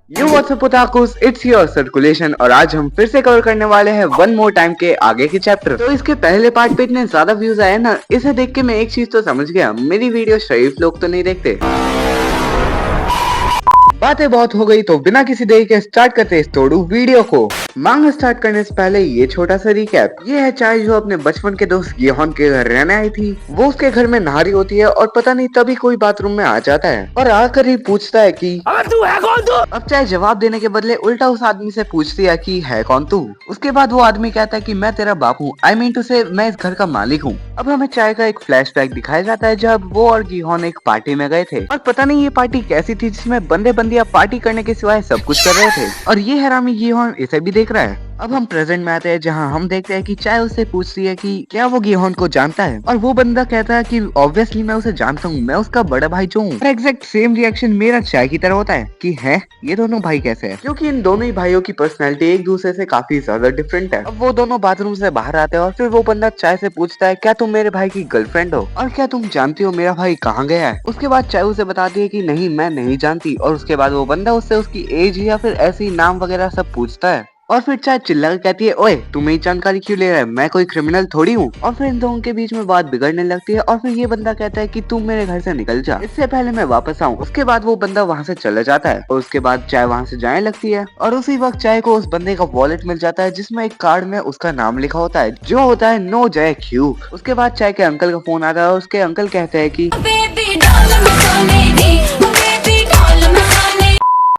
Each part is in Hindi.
You WhatsApp otakus, it's your circulation और आज हम फिर से कवर करने वाले हैं वन मोर टाइम के आगे के चैप्टर। तो इसके पहले पार्ट पे इतने ज्यादा व्यूज आए ना, इसे देख के मैं एक चीज तो समझ गया, मेरी वीडियो शरीफ लोग तो नहीं देखते। बातें बहुत हो गई तो बिना किसी देरी के स्टार्ट करते इस तोड़ू वीडियो को। मांगा स्टार्ट करने से पहले ये छोटा सा रिकैप। ये है चाय जो अपने बचपन के दोस्त गिहोन के घर रहने आई थी। वो उसके घर में नहा रही होती है और पता नहीं तभी कोई बाथरूम में आ जाता है और आकर ही पूछता है कि अबे तू है कौन तू। अब चाय जवाब देने के बदले उल्टा उस आदमी से पूछती है कि है कौन तू। उसके बाद वो आदमी कहता है कि मैं तेरा बाप हूँ, आई मीन टू से मैं इस घर का मालिक हूँ। अब हमें चाय का एक फ्लैशबैक दिखाया जाता है जब वो और गिहोन एक पार्टी में गए थे और पता नहीं ये पार्टी कैसी थी जिसमें बंदे बंदियां पार्टी करने के सिवाय सब कुछ कर रहे थे और ये हरामी गिहोन इसे भी देख रहा है। अब हम प्रेजेंट में आते हैं जहां हम देखते हैं कि चाय उससे पूछती है कि क्या वो गिहोन को जानता है और वो बंदा कहता है कि ऑब्वियसली मैं उसे जानता हूँ, मैं उसका बड़ा भाई जो हूँ। एग्जैक्ट सेम रिएक्शन मेरा चाय की तरह होता है कि है ये दोनों भाई कैसे हैं, क्योंकि इन दोनों ही भाइयों की पर्सनैलिटी एक दूसरे से काफी ज्यादा डिफरेंट है। अब वो दोनों बाथरूम से बाहर आते हैं और फिर वो बंदा चाय से पूछता है क्या तुम मेरे भाई की गर्लफ्रेंड हो और क्या तुम जानती हो मेरा भाई कहाँ गया है। उसके बाद चाय उसे बताती है कि नहीं मैं नहीं जानती और उसके बाद वो बंदा उससे उसकी एज या फिर ऐसी नाम वगैरह सब पूछता है और फिर चाय चिल्ला कर कहती है ओए तू मेरी जानकारी क्यों ले रहा है, मैं कोई क्रिमिनल थोड़ी हूँ। और फिर इन दोनों के बीच में बात बिगड़ने लगती है और फिर ये बंदा कहता है कि तू मेरे घर से निकल जा, इससे पहले मैं वापस आऊँ। उसके बाद वो बंदा वहाँ से चला जाता है और उसके बाद चाय वहाँ से जाने लगती है और उसी वक्त चाय को उस बंदे का वॉलेट मिल जाता है जिसमें एक कार्ड में उसका नाम लिखा होता है जो होता है नो जय क्यू। उसके बाद चाय के अंकल का फोन आता है और उसके अंकल कहते हैं कि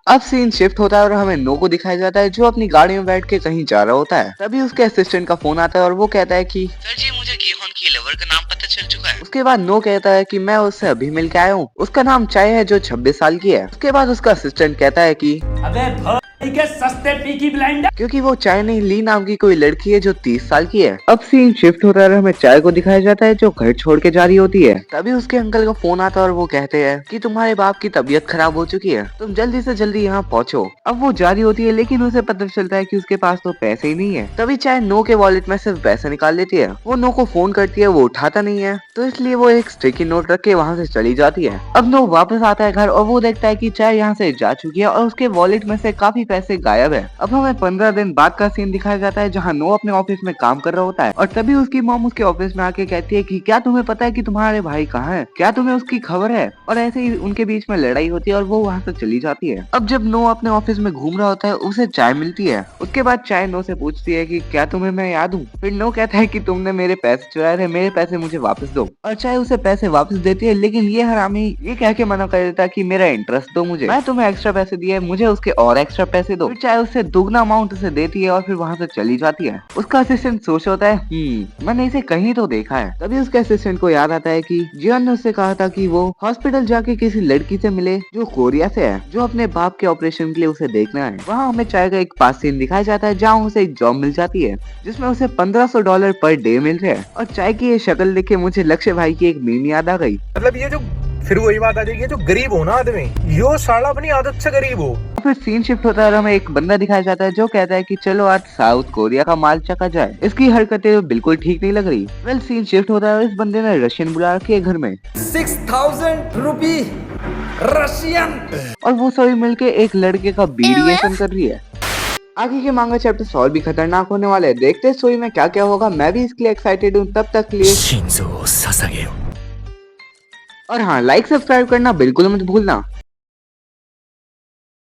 अब सीन शिफ्ट होता है और हमें नो को दिखाया जाता है जो अपनी गाड़ी में बैठ के कहीं जा रहा होता है। तभी उसके असिस्टेंट का फोन आता है और वो कहता है कि सर जी मुझे गिहोन की लवर का नाम पता चल चुका है। उसके बाद नो कहता है कि मैं उससे अभी मिल के आया हूँ, उसका नाम चाय है जो 26 साल की है। उसके बाद उसका असिस्टेंट कहता है कि अबे के सस्ते पीकी ब्लाइंडर, क्योंकि वो चाय नहीं ली नाम की कोई लड़की है जो 30 साल की है। अब सीन शिफ्ट होता है और हमें चाय को दिखाया जाता है जो घर छोड़ के जा रही होती है। तभी उसके अंकल का फोन आता है और वो कहते हैं कि तुम्हारे बाप की तबीयत खराब हो चुकी है, तुम जल्दी से जल्दी यहाँ पहुँचो। अब वो जा रही होती है लेकिन उसे पता चलता है कि उसके पास तो पैसे ही नहीं है। तभी चाय नो के वॉलेट में से पैसे निकाल लेती है। वो नो को फोन करती है, वो उठाता नहीं है तो इसलिए वो एक स्टिकी नोट रख के वहाँ से चली जाती है। अब नो वापस आता है घर और वो देखता है कि चाय यहाँ से जा चुकी है और उसके वॉलेट में से काफी पैसे गायब है। अब हमें 15 दिन बाद का सीन दिखाया जाता है जहाँ नो अपने ऑफिस में काम कर रहा होता है और तभी उसकी मॉम उसके ऑफिस में आके कहती है कि क्या तुम्हें पता है कि तुम्हारे भाई कहाँ है, क्या तुम्हें उसकी खबर है। और ऐसे ही उनके बीच में लड़ाई होती है और वो वहाँ से चली जाती है। अब जब नो अपने ऑफिस में घूम रहा होता है उसे चाय मिलती है। उसके बाद चाय नो से पूछती है कि क्या तुम्हें मैं याद हूँ। फिर नो कहता है कि तुमने मेरे पैसे चुराए थे, मेरे पैसे मुझे वापस दो। और चाय उसे पैसे वापस देती है लेकिन ये हरामी ये कह के मना कर देता है कि मेरा इंटरेस्ट दो मुझे, मैं तुम्हें एक्स्ट्रा पैसे दिए, मुझे उसके और एक्स्ट्रा पैसे दो। फिर चाय उससे दुगना अमाउंट उसे देती है और फिर वहाँ से चली जाती है। उसका असिस्टेंट सोच होता है मैंने इसे कहीं तो देखा है। तभी उसके असिस्टेंट को याद आता है कि जियोन ने उससे कहा था कि वो हॉस्पिटल जाके किसी लड़की से मिले जो कोरिया से है, जो अपने बाप के ऑपरेशन के लिए उसे देखना है। वहाँ हमें चाय का एक पास सीन दिखाया जाता है जहाँ उसे एक जॉब मिल जाती है जिसमें उसे $1500 पर डे मिल रहे हैं। और चाय की ये शक्ल देख के मुझे लक्ष्य भाई की एक मीम याद आ गई। मतलब ये जो फिर वही बात आ जाएगी, जो गरीब हो ना आदमी, यो साला अपनी आदत से गरीब हो। फिर सीन शिफ्ट होता है और हमें एक बंदा दिखाया जाता है जो कहता है कि चलो आज साउथ कोरिया का माल चखा जाए, इसकी हरकतें बिल्कुल ठीक नहीं लग रही। वेल सीन शिफ्ट होता है और इस बंदे ने रशियन बुला रखी है घर में, 6000 रुपी रशियन, और वो सभी मिलके एक लड़के का बीडीएसएम कर रही है। आगे के मांगा चैप्टर और भी खतरनाक होने वाले हैं, देखते हैं स्टोरी में क्या क्या होगा। मैं भी इसके लिए एक्साइटेड हूँ। तब तक के लिए और हाँ, लाइक सब्सक्राइब करना बिल्कुल मत भूलना।